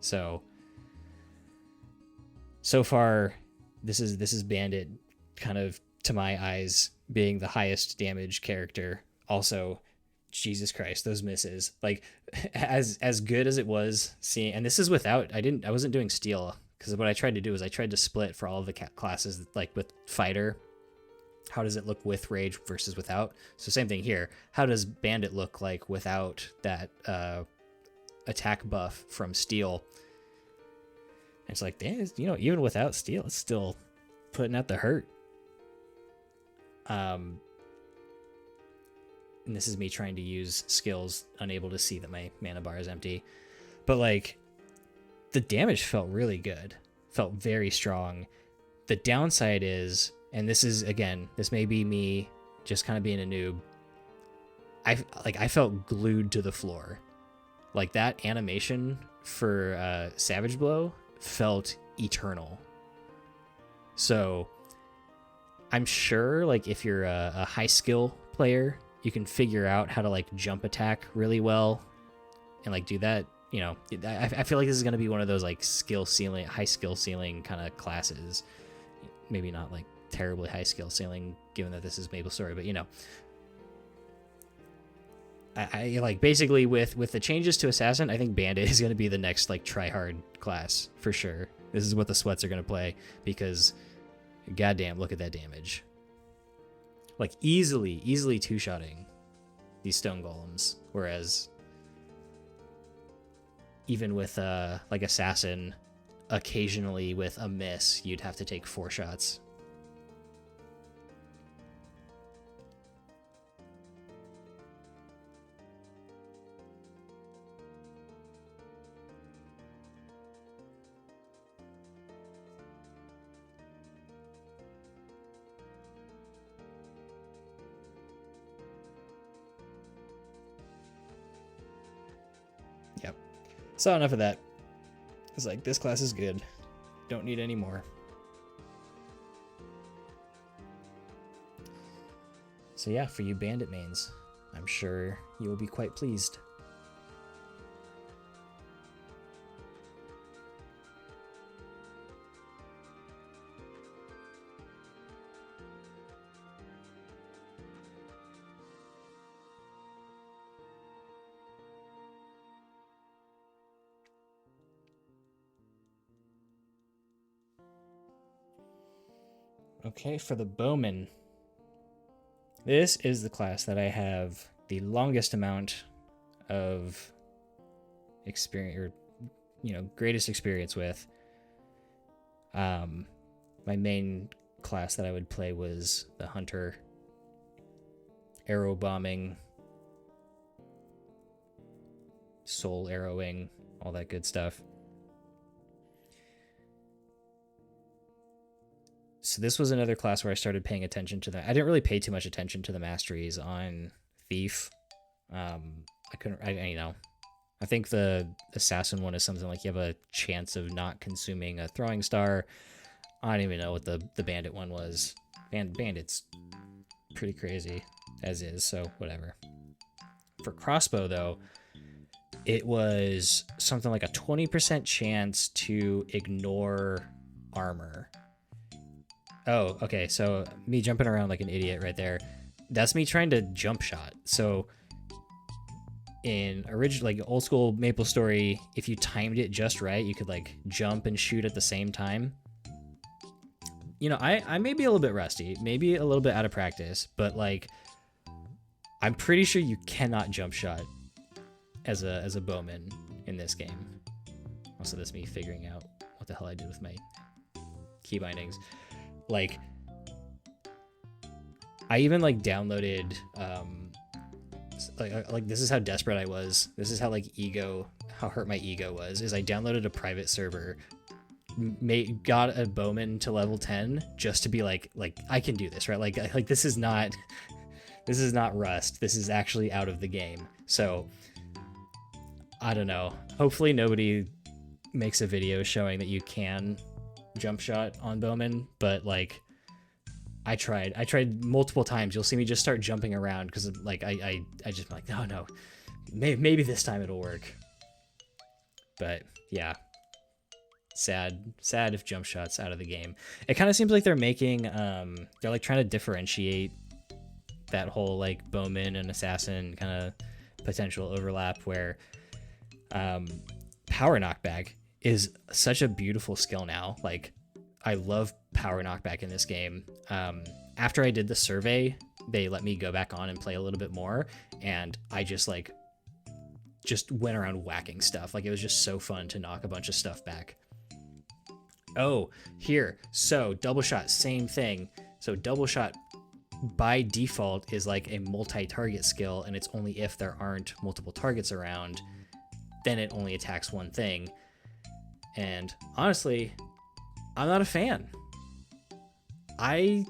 So far this is Bandit kind of, to my eyes, being the highest damage character. Also, Jesus Christ, those misses. Like, as good as it was seeing, and this is without, I wasn't doing steel, because what I tried to do is I tried to split for all of the classes, like with fighter, how does it look with rage versus without? So same thing here. How does Bandit look like without that attack buff from steel? And it's like, damn, you know, even without steel, it's still putting out the hurt. And this is me trying to use skills, unable to see that my mana bar is empty. But like, the damage felt really good, felt very strong. The downside is, and this is, again, this may be me just kind of being a noob, I felt glued to the floor. Like, that animation for Savage Blow felt eternal. So I'm sure, like, if you're a high skill player, you can figure out how to like jump attack really well and like do that. You know, I feel like this is going to be one of those like high skill ceiling kind of classes. Maybe not like terribly high skill ceiling, given that this is Maplestory, but you know, I like basically with the changes to Assassin, I think Bandit is going to be the next like try hard class for sure. This is what the sweats are going to play, because goddamn, look at that damage. Like easily 2-shotting these stone golems, whereas even with like Assassin, occasionally with a miss, you'd have to take 4 shots. Yep. Saw enough of that. It's like, this class is good. Don't need any more. So yeah, for you Bandit mains, I'm sure you will be quite pleased. Okay, for the Bowman. This is the class that I have the longest amount of experience, or greatest experience with. My main class that I would play was the Hunter. Arrow bombing, soul arrowing, all that good stuff. So this was another class where I started paying attention to that. I didn't really pay too much attention to the masteries on Thief. I think the assassin one is something like you have a chance of not consuming a throwing star. I don't even know what the bandit one was. Bandit's pretty crazy as is, so whatever. For crossbow though, it was something like a 20% chance to ignore armor. Oh, okay, so me jumping around like an idiot right there. That's me trying to jump shot. So in original, like old school Maplestory, if you timed it just right, you could like jump and shoot at the same time. I may be a little bit rusty, maybe a little bit out of practice, but like I'm pretty sure you cannot jump shot as a bowman in this game. Also, that's me figuring out what the hell I did with my key bindings. Like, I even like downloaded like this is how desperate I was. This is how how hurt my ego was. Is I downloaded a private server, got a bowman to level 10 just to be like I can do this, right? Like this is not Rust. This is actually out of the game. So I don't know. Hopefully nobody makes a video showing that you can jump shot on bowman, but like I tried multiple times. You'll see me just start jumping around because like I just like no, maybe this time it'll work. But yeah, sad if jump shot's out of the game. It kind of seems like they're making they're like trying to differentiate that whole like bowman and assassin kind of potential overlap where power knockback is such a beautiful skill now. Like I love power knockback in this game. After I did the survey, they let me go back on and play a little bit more, and I just went around whacking stuff. Like it was just so fun to knock a bunch of stuff back. Oh, here. So double shot, same thing. So double shot by default is like a multi-target skill, and it's only if there aren't multiple targets around, then it only attacks one thing. And honestly, I'm not a fan. I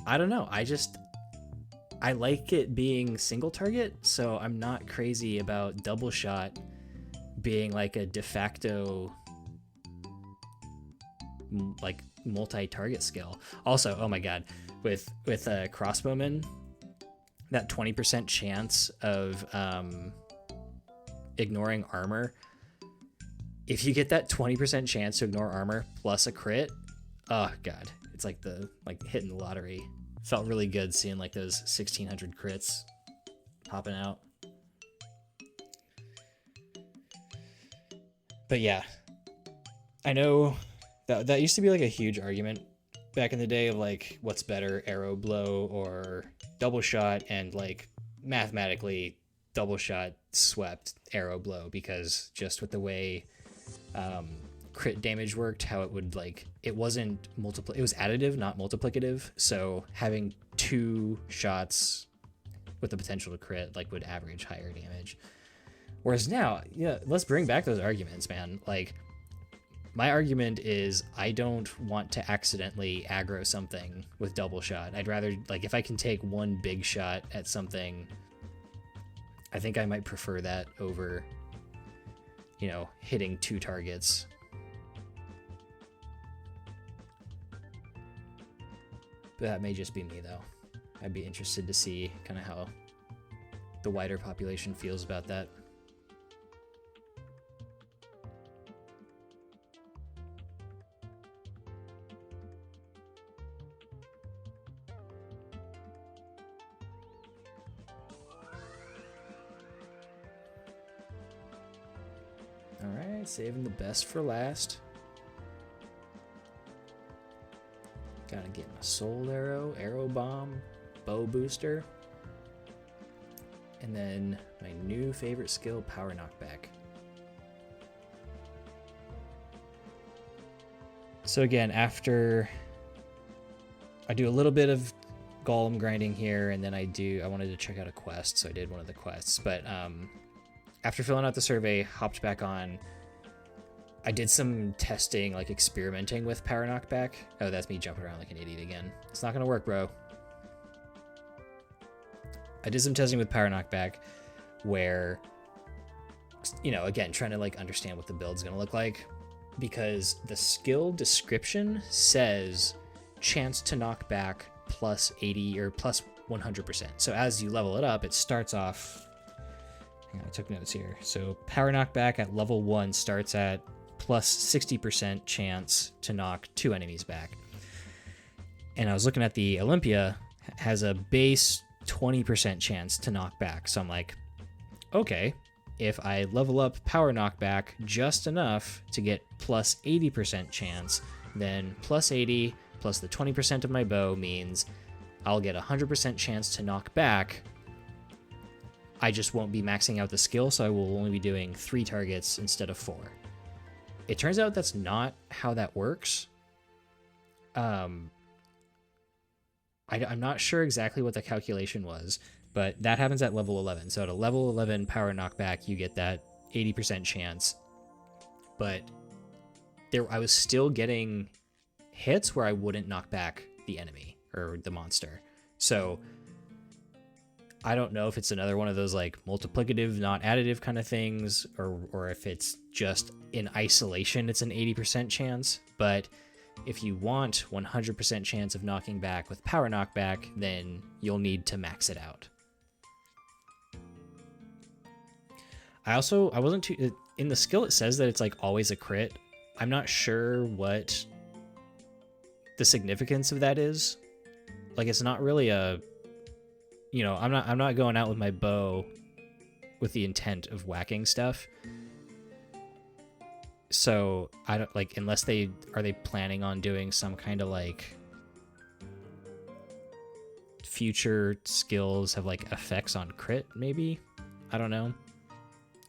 don't know. I like it being single target, so I'm not crazy about double shot being like a de facto like multi-target skill. Also, oh my god, with Crossbowman, that 20% chance of ignoring armor. If you get that 20% chance to ignore armor plus a crit, oh god, it's like hitting the lottery. Felt really good seeing like those 1600 crits popping out. But yeah, I know that used to be like a huge argument back in the day of like what's better, arrow blow or double shot, and like mathematically double shot swept arrow blow because just with the way crit damage worked, how it would like it wasn't it was additive, not multiplicative, so having two shots with the potential to crit like would average higher damage. Whereas now, yeah, let's bring back those arguments, man. Like my argument is I don't want to accidentally aggro something with double shot. I'd rather, like, if I can take one big shot at something, I think I might prefer that over, hitting two targets. But that may just be me, though. I'd be interested to see kind of how the wider population feels about that. Alright, saving the best for last. Gotta get my soul arrow, arrow bomb, bow booster, and then my new favorite skill, power knockback. So again, after I do a little bit of golem grinding here, and then I wanted to check out a quest, so I did one of the quests. But after filling out the survey, hopped back on. I did some testing, like experimenting with power knockback. Oh, that's me jumping around like an idiot again. It's not gonna work, bro. I did some testing with power knockback where, you know, again, trying to like understand what the build's gonna look like, because the skill description says chance to knock back plus 80 or plus 100%. So as you level it up, it starts off, hang on, I took notes here. So power knockback at level 1 starts at plus 60% chance to knock 2 enemies back. And I was looking at the Olympia, has a base 20% chance to knock back. So I'm like, okay, if I level up power knockback just enough to get plus 80% chance, then plus 80 plus the 20% of my bow means I'll get 100% chance to knock back. I just won't be maxing out the skill, so I will only be doing 3 targets instead of 4. It turns out that's not how that works. I'm not sure exactly what the calculation was, but that happens at level 11. So at a level 11 power knockback, you get that 80% chance. But I was still getting hits where I wouldn't knock back the enemy or the monster. So I don't know if it's another one of those like multiplicative, not additive kind of things, or if it's just in isolation, it's an 80% chance. But if you want 100% chance of knocking back with power knockback, then you'll need to max it out. I wasn't too, in the skill it says that it's like always a crit. I'm not sure what the significance of that is. Like, it's not really a, you know, I'm not going out with my bow with the intent of whacking stuff. So I don't like, unless are they planning on doing some kind of like future skills have like effects on crit, maybe? I don't know.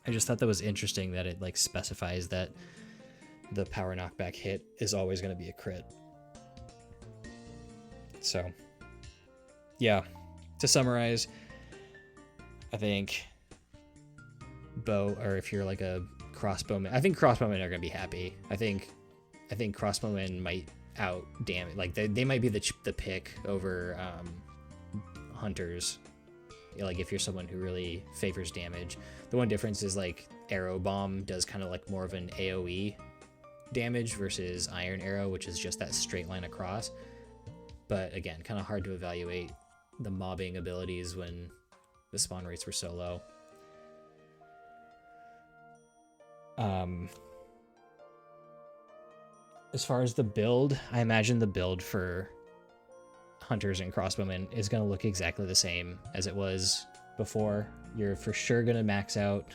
I just thought that was interesting that it like specifies that the power knockback hit is always going to be a crit. So yeah, to summarize, I think bow, or if you're like a crossbowman, I think crossbowmen are going to be happy. I think crossbowmen might out damage, like they might be the pick over hunters. Like if you're someone who really favors damage. The one difference is like arrow bomb does kind of like more of an AoE damage versus iron arrow, which is just that straight line across. But again, kind of hard to evaluate the mobbing abilities when the spawn rates were so low. As far as the build, I imagine the build for hunters and crossbowmen is going to look exactly the same as it was before. You're for sure going to max out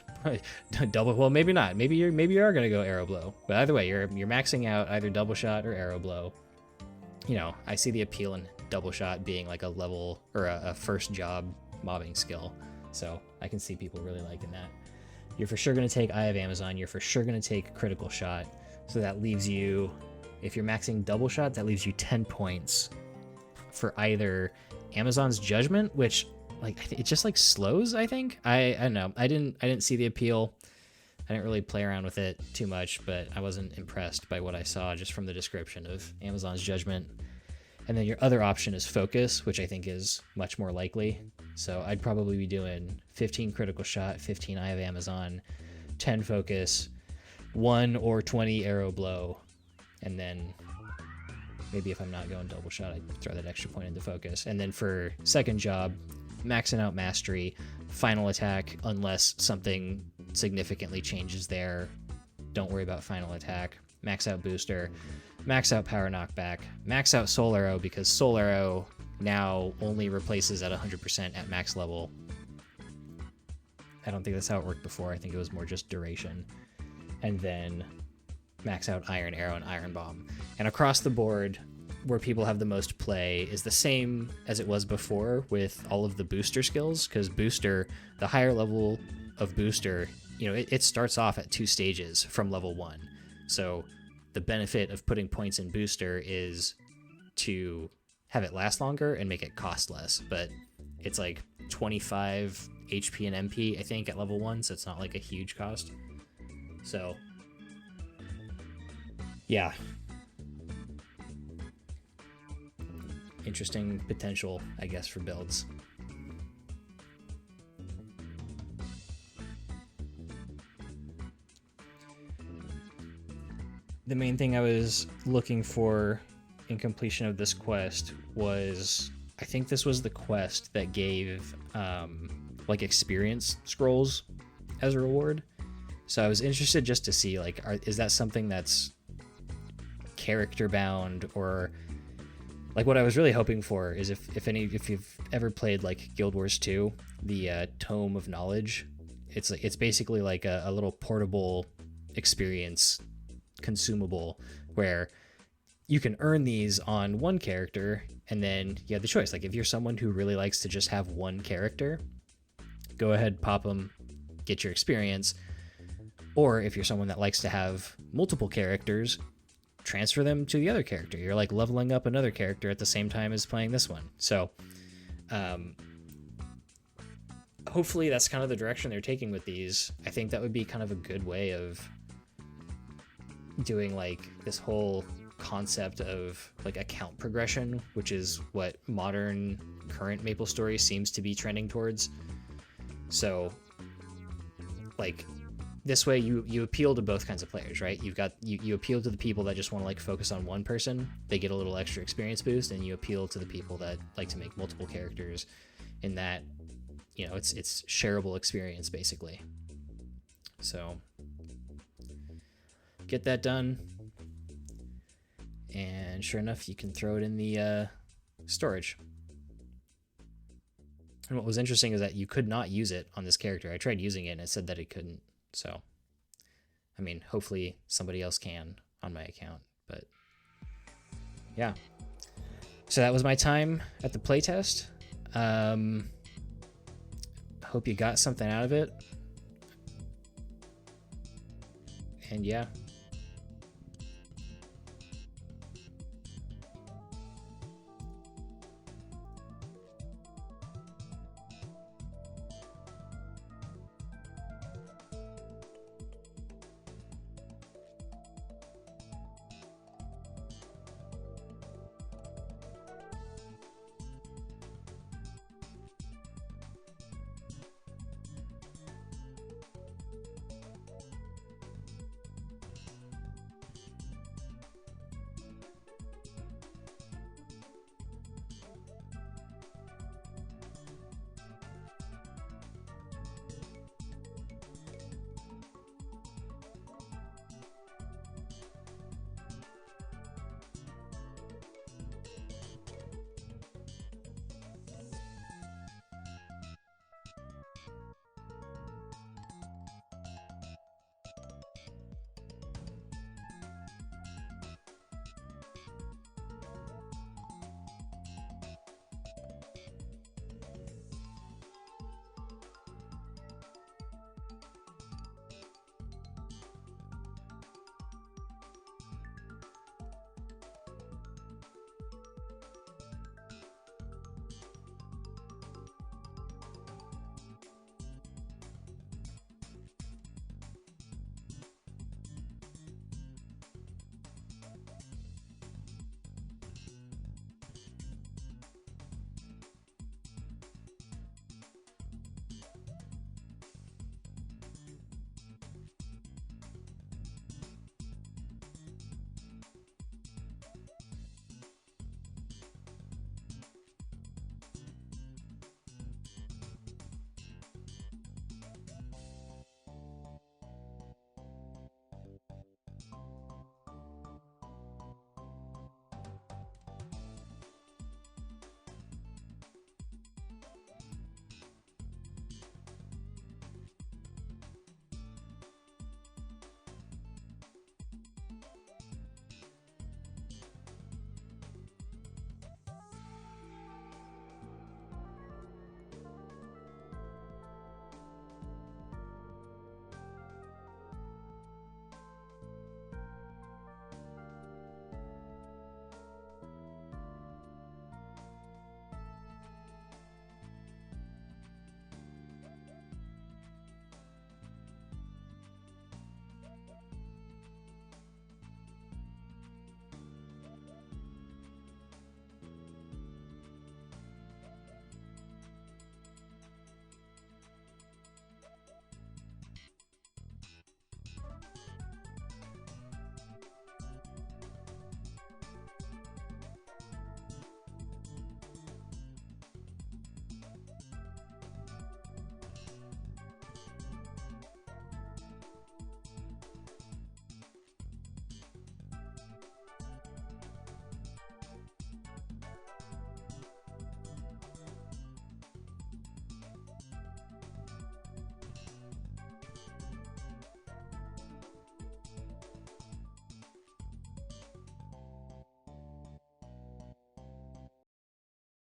double, well, maybe not. Maybe you are going to go arrow blow. But either way, you're maxing out either double shot or arrow blow. You know, I see the appeal in double shot being like a level or a first job mobbing skill. So I can see people really liking that. You're for sure going to take Eye of Amazon. You're for sure going to take critical shot. So that leaves you, if you're maxing double shot, that leaves you 10 points for either Amazon's Judgment, which like it just like slows, I think. I don't know. I didn't see the appeal. I didn't really play around with it too much, but I wasn't impressed by what I saw just from the description of Amazon's Judgment. And then your other option is Focus, which I think is much more likely. So I'd probably be doing 15 critical shot, 15 Eye of Amazon, 10 Focus, 1 or 20 arrow blow, and then maybe if I'm not going double shot, I'd throw that extra point into focus. And then for second job, maxing out mastery, final attack, unless something significantly changes there. Don't worry about final attack. Max out booster, max out power knockback, max out soul arrow, because soul arrow now only replaces at 100% at max level. I don't think that's how it worked before. I think it was more just duration. And then max out iron arrow and iron bomb. And across the board, where people have the most play is the same as it was before with all of the booster skills, because booster, the higher level of booster, you know, it starts off at 2 stages from level 1. So the benefit of putting points in booster is to have it last longer and make it cost less, but it's like 25 HP and MP, I think, at level 1, so it's not like a huge cost. So yeah, interesting potential, I guess, for builds. The main thing I was looking for in completion of this quest was, I think this was the quest that gave like experience scrolls as a reward. So I was interested just to see, like, is that something that's character bound, or like what I was really hoping for is if you've ever played like Guild Wars 2, the Tome of Knowledge, it's basically like a little portable experience consumable where you can earn these on one character, and then you have the choice. Like if you're someone who really likes to just have one character, go ahead, pop them, get your experience. Or if you're someone that likes to have multiple characters, transfer them to the other character. You're like leveling up another character at the same time as playing this one. So hopefully that's kind of the direction they're taking with these. I think that would be kind of a good way of doing like this whole concept of like account progression, which is what modern current Maplestory seems to be trending towards. So like this way you appeal to both kinds of players, right? You appeal to the people that just want to like focus on one person, they get a little extra experience boost, and you appeal to the people that like to make multiple characters, in that, you know, it's shareable experience basically. So get that done, and sure enough, you can throw it in the storage. And what was interesting is that you could not use it on this character. I tried using it and it said that it couldn't. So, I mean, hopefully somebody else can on my account, but yeah. So that was my time at the playtest. Hope you got something out of it. And yeah.